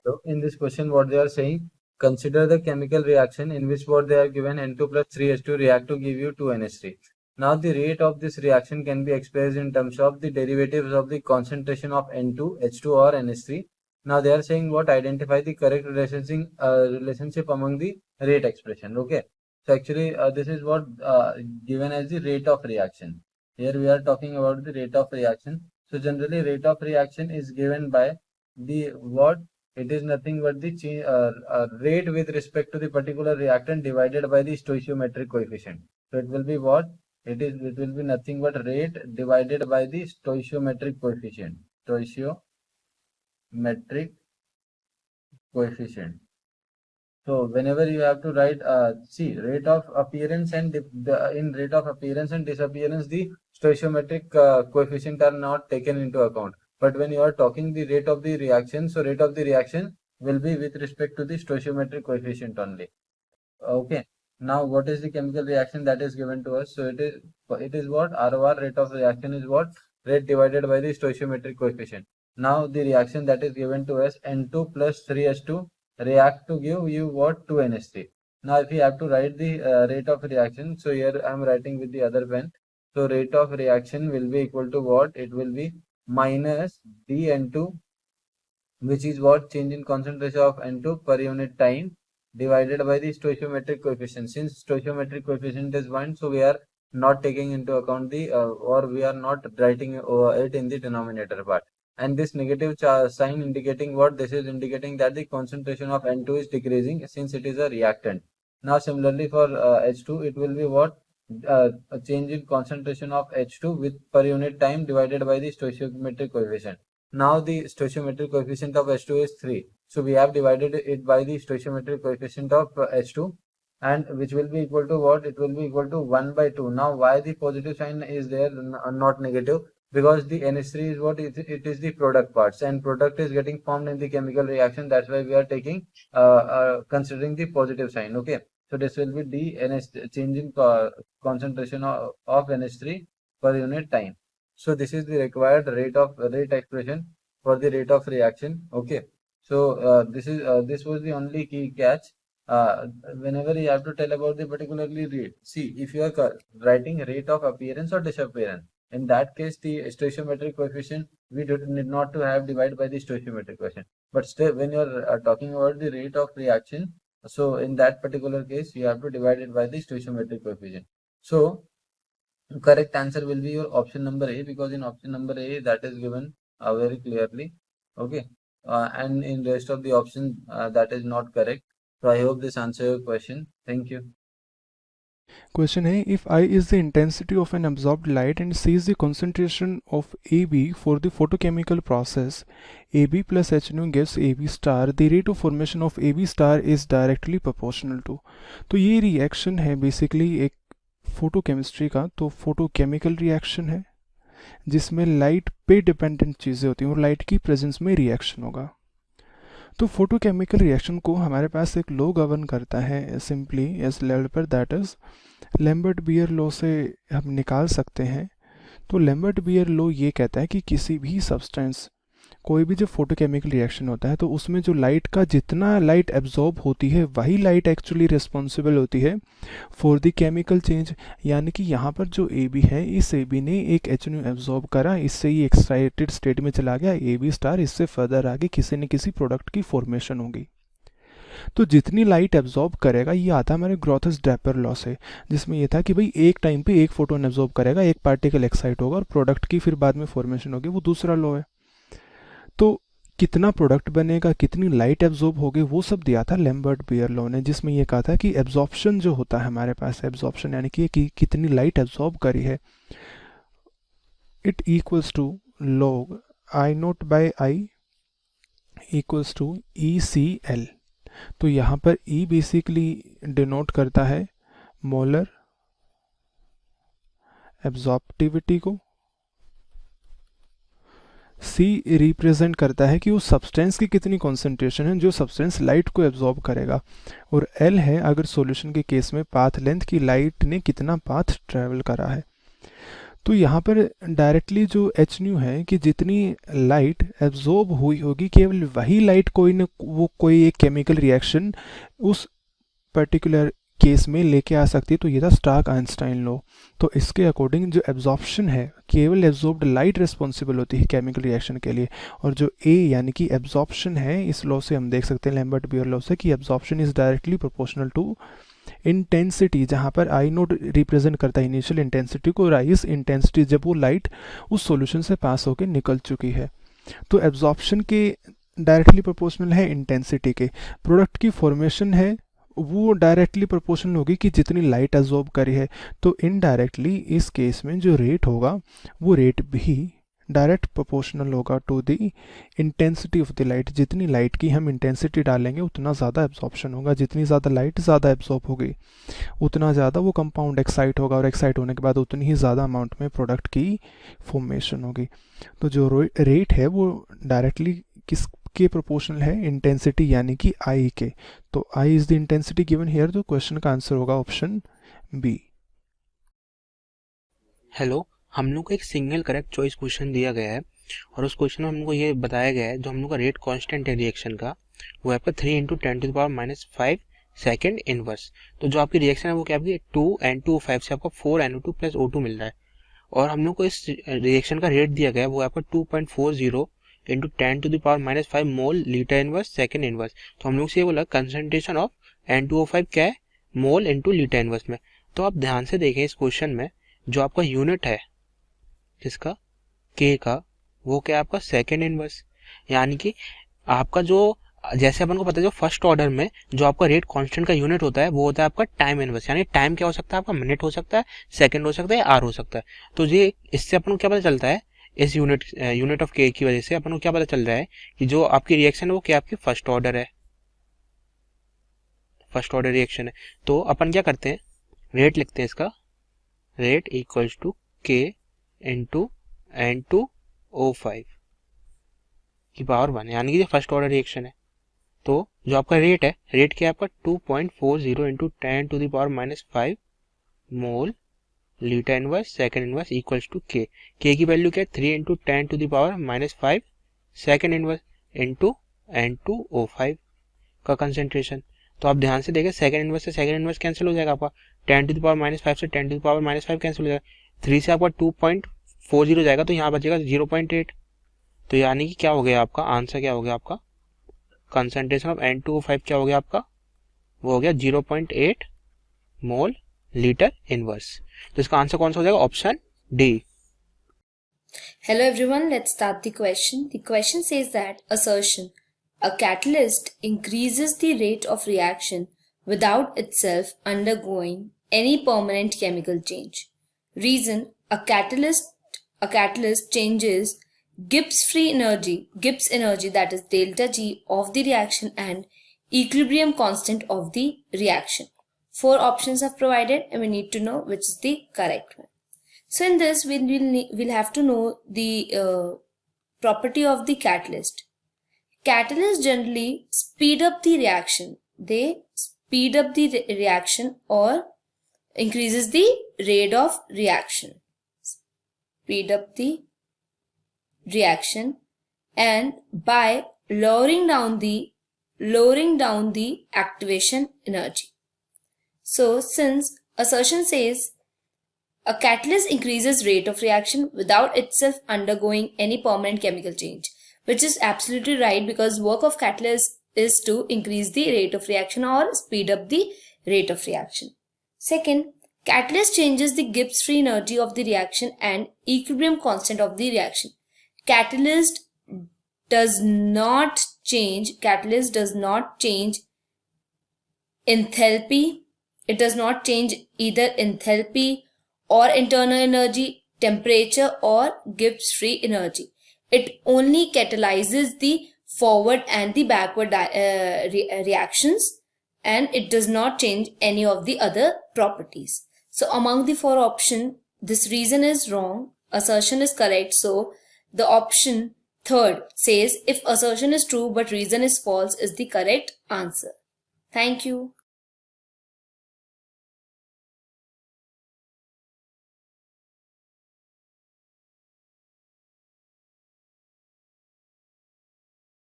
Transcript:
So in this question, what they are saying, consider the chemical reaction in which what they are given N2 plus 3H2 react to give you 2NH3. Now the rate of this reaction can be expressed in terms of the derivatives of the concentration of N2, H2 or NH3. Now they are saying what, identify the correct relationship among the rate expression. Okay. So actually this is what given as the rate of reaction. Here we are talking about the rate of reaction. So generally rate of reaction is given by the what, it is nothing but the rate with respect to the particular reactant divided by the stoichiometric coefficient. So it will be what? It will be nothing but rate divided by the stoichiometric coefficient. Stoichiometric coefficient. So whenever you have to write, see, rate of appearance and in rate of appearance and disappearance, the stoichiometric coefficient are not taken into account. But when you are talking the rate of the reaction, so rate of the reaction will be with respect to the stoichiometric coefficient only. Okay. Now what is the chemical reaction that is given to us? So it is what? ROR, rate of reaction, is what? Rate divided by the stoichiometric coefficient. Now the reaction that is given to us, N2 plus 3H2 react to give you what? 2NH3. Now if you have to write the rate of reaction, so here I am writing with the other pen. So rate of reaction will be equal to what? It will be minus dN2, which is what? Change in concentration of N2 per unit time divided by the stoichiometric coefficient. Since stoichiometric coefficient is 1, so we are not taking into account the or we are not writing it in the denominator part. And this negative sign indicating what? This is indicating that the concentration of N2 is decreasing since it is a reactant. Now similarly for H2, it will be what? A change in concentration of H2 with per unit time divided by the stoichiometric coefficient. Now the stoichiometric coefficient of H2 is 3. So we have divided it by the stoichiometric coefficient of H2, and which will be equal to what? It will be equal to 1 by 2. Now why the positive sign is there, not negative? Because the NH3 is what? It is the product parts, and product is getting formed in the chemical reaction. That's why we are taking considering the positive sign. Okay. So this will be change in concentration of NH3 per unit time. So this is the required rate expression for the rate of reaction. Okay. So this was the only key catch. Whenever you have to tell about the particularly rate, see, if you are writing rate of appearance or disappearance, in that case the stoichiometric coefficient we need not to have divided by the stoichiometric coefficient. But still, when you are talking about the rate of reaction, so in that particular case you have to divide it by the stoichiometric coefficient. So correct answer will be your option number A, because in option number A that is given very clearly. Okay. And in rest of the option that is not correct. So I hope this answer your question. Thank you. Question है, if I is the intensity of an absorbed light and C is the concentration of AB for the photochemical process, AB plus H nu gives AB star, the rate of formation of AB star is directly proportional to. तो ये reaction है basically एक photochemistry का, तो photochemical reaction है जिसमें light पे dependent चीज़ें होती हैं और लाइट की प्रेजेंस में रिएक्शन होगा. तो फोटोकेमिकल रिएक्शन को हमारे पास एक लॉ गवर्न करता है सिंपली एज लेवल पर, that is Lambert Beer law से हम निकाल सकते हैं. तो लैम्बर्ट बियर लॉ ये कहता है कि किसी भी सब्सटेंस, कोई भी जब फोटोकेमिकल रिएक्शन होता है तो उसमें जो लाइट का जितना लाइट एब्जॉर्ब होती है वही लाइट एक्चुअली रिस्पॉन्सिबल होती है फॉर द केमिकल चेंज. यानी कि यहाँ पर जो ए बी है, इस ए बी ने एक एच न्यू एब्जॉर्ब करा, इससे ये एक्साइटेड स्टेट में चला गया ए बी स्टार, इससे फर्दर आगे किसी न किसी प्रोडक्ट की फॉर्मेशन होगी. तो जितनी लाइट एब्जॉर्ब करेगा, ये आता है हमारे ग्रोथस ड्रैपर लॉ से, जिसमें ये था कि भाई एक टाइम पे एक फोटोन एब्जॉर्ब करेगा, एक पार्टिकल एक्साइट होगा और प्रोडक्ट की फिर बाद में फॉर्मेशन होगी, वो दूसरा लॉ है. तो कितना प्रोडक्ट बनेगा, कितनी लाइट एब्जॉर्ब होगी, वो सब दिया था लैम्बर्ट बियर लॉ ने, जिसमें ये कहा था कि एब्जॉर्प्शन जो होता है हमारे पास, एब्जॉर्प्शन यानी कि कितनी लाइट एब्जॉर्ब करी है, it equals to log I naught by I equals to E C L. तो यहाँ पर E बेसिकली डिनोट करता है मोलर एब्जॉर्प्टिविटी को, C रिप्रेजेंट करता है कि उस सब्सटेंस की कितनी कॉन्सेंट्रेशन है जो सब्सटेंस लाइट को एब्जॉर्ब करेगा, और L है अगर सॉल्यूशन के केस में पाथ लेंथ की लाइट ने कितना पाथ ट्रेवल करा है. तो यहाँ पर डायरेक्टली जो एच न्यू है कि जितनी लाइट एब्जॉर्ब हुई होगी केवल वही लाइट कोई एक केमिकल रिएक्शन उस पर्टिकुलर केस में लेके आ सकती है। तो ये था स्टार्क आइंस्टाइन लॉ। तो इसके अकॉर्डिंग जो एब्जॉर्प्शन है, केवल एब्जॉर्ब्ड लाइट रिस्पॉन्सिबल होती है केमिकल रिएक्शन के लिए, और जो ए यानी कि एब्जॉर्प्शन है, इस लॉ से हम देख सकते हैं लैम्बर्ट बियर लॉ से कि absorption is directly proportional to intensity, जहाँ पर आई नोट रिप्रेजेंट करता है इनिशियल इंटेंसिटी को और आई इज इंटेंसिटी जब वो लाइट उस सॉल्यूशन से पास होकर निकल चुकी है। तो एब्जॉर्प्शन के डायरेक्टली प्रोपोर्शनल है इंटेंसिटी के। प्रोडक्ट की फॉर्मेशन है वो डायरेक्टली प्रोपोर्शनल होगी कि जितनी लाइट एब्जॉर्ब करी है। तो इनडायरेक्टली इस केस में जो रेट होगा वो रेट भी डायरेक्ट प्रोपोर्शनल होगा to the intensity of the light. जितनी लाइट की हम इंटेंसिटी डालेंगे उतना ज़्यादा एब्जॉर्प्शन होगा, जितनी ज़्यादा लाइट ज़्यादा एब्जॉर्ब होगी उतना ज़्यादा वो कंपाउंड एक्साइट होगा, और एक्साइट होने के बाद उतनी ही ज़्यादा अमाउंट में प्रोडक्ट की फॉर्मेशन होगी। तो जो रेट है वो डायरेक्टली किस के प्रोपोर्शनल है इंटेंसिटी यानी कि आई के। तो I is the intensity given here, तो क्वेश्चन का आंसर होगा ऑप्शन बी। हेलो, हम लोग को एक सिंगल करेक्ट चॉइस क्वेश्चन दिया गया है और उस क्वेश्चन में हमको ये बताया गया है जो हम लोग का रेट कांस्टेंट है रिएक्शन का वो है आपका 3 × 10⁻⁵ सेकेंड इनवर्स। तो जो आपकी रिएक्शन है वो क्या आपकी 2N2O5 से आपका 4NO2 + O2 मिल रहा है और हम लोग को इस रिएक्शन का रेट दिया गया है वो है आपका 2.40 × 10⁻⁵ mole litre inverse second inverse. तो हम लोग से ये बोला कंसंट्रेशन ऑफ N2O5 क्या है, मोल इंटू लीटर इनवर्स में। तो आप ध्यान से देखें इस क्वेश्चन में जो आपका यूनिट है जिसका के का वो क्या है आपका सेकेंड इनवर्स, यानी कि आपका जो जैसे अपन को पता है जो फर्स्ट ऑर्डर में जो आपका रेट कांस्टेंट का यूनिट होता है वो होता है आपका टाइम इनवर्स। यानी टाइम क्या हो सकता है आपका मिनट हो सकता है, सेकंड हो सकता है, आर हो सकता है। तो ये इससे अपन को क्या पता चलता है, इस यूनिट ऑफ के की वजह से अपन को क्या पता चल रहा है कि जो आपकी रिएक्शन है वो क्या आपकी फर्स्ट ऑर्डर है, फर्स्ट ऑर्डर रिएक्शन है। तो अपन क्या करते हैं, रेट लिखते हैं इसका, रेट इक्वल्स टू के इंटू N2O5 की पावर 1, यानी कि जो फर्स्ट ऑर्डर रिएक्शन है। तो जो आपका रेट है, रेट क्या है आपका 2.40 × 10⁻⁵ mole litre inverse second inverse equals to K. K की वैल्यू क्या है 3 × 10⁻⁵ सेकेंड इनवर्स इंटू N2O5 का कंसेंट्रेशन। तो आप ध्यान से देखें सेकेंड इनवर्स से सेकेंड इनवर्स कैंसिल हो जाएगा आपका, 10⁻⁵ से 10⁻⁵ कैंसिल हो जाएगा, 3 से आपका 2.40 जाएगा तो यहाँ बचेगा 0.8। तो यानी कि क्या हो गया आपका आंसर, क्या हो गया आपका कंसंट्रेशन ऑफ N2O5 क्या हो गया आपका, वो हो गया 0.8 मोल लीटर इनवर्स। तो इसका आंसर कौन सा हो जाएगा, option D. Hello everyone, let's start the question. The question says that assertion: a catalyst increases the rate of reaction without itself undergoing any permanent chemical change. Reason: a catalyst changes Gibbs energy, that is delta G of the reaction and equilibrium constant of the reaction. 4 options are provided and we need to know which is the correct one. So in this we'll have to know the property of the catalyst. Catalysts generally speed up the reaction. They speed up the reaction or increases the rate of reaction. Speed up the reaction and by lowering down the activation energy. So since assertion says a catalyst increases rate of reaction without itself undergoing any permanent chemical change, which is absolutely right because work of catalyst is to increase the rate of reaction or speed up the rate of reaction. Second, catalyst changes the Gibbs free energy of the reaction and equilibrium constant of the reaction. Catalyst does not change enthalpy. It does not change either enthalpy or internal energy, temperature or Gibbs free energy. It only catalyzes the forward and the backward reactions and it does not change any of the other properties. So among the 4 options, this reason is wrong, assertion is correct. So the option third says if assertion is true but reason is false is the correct answer. Thank you.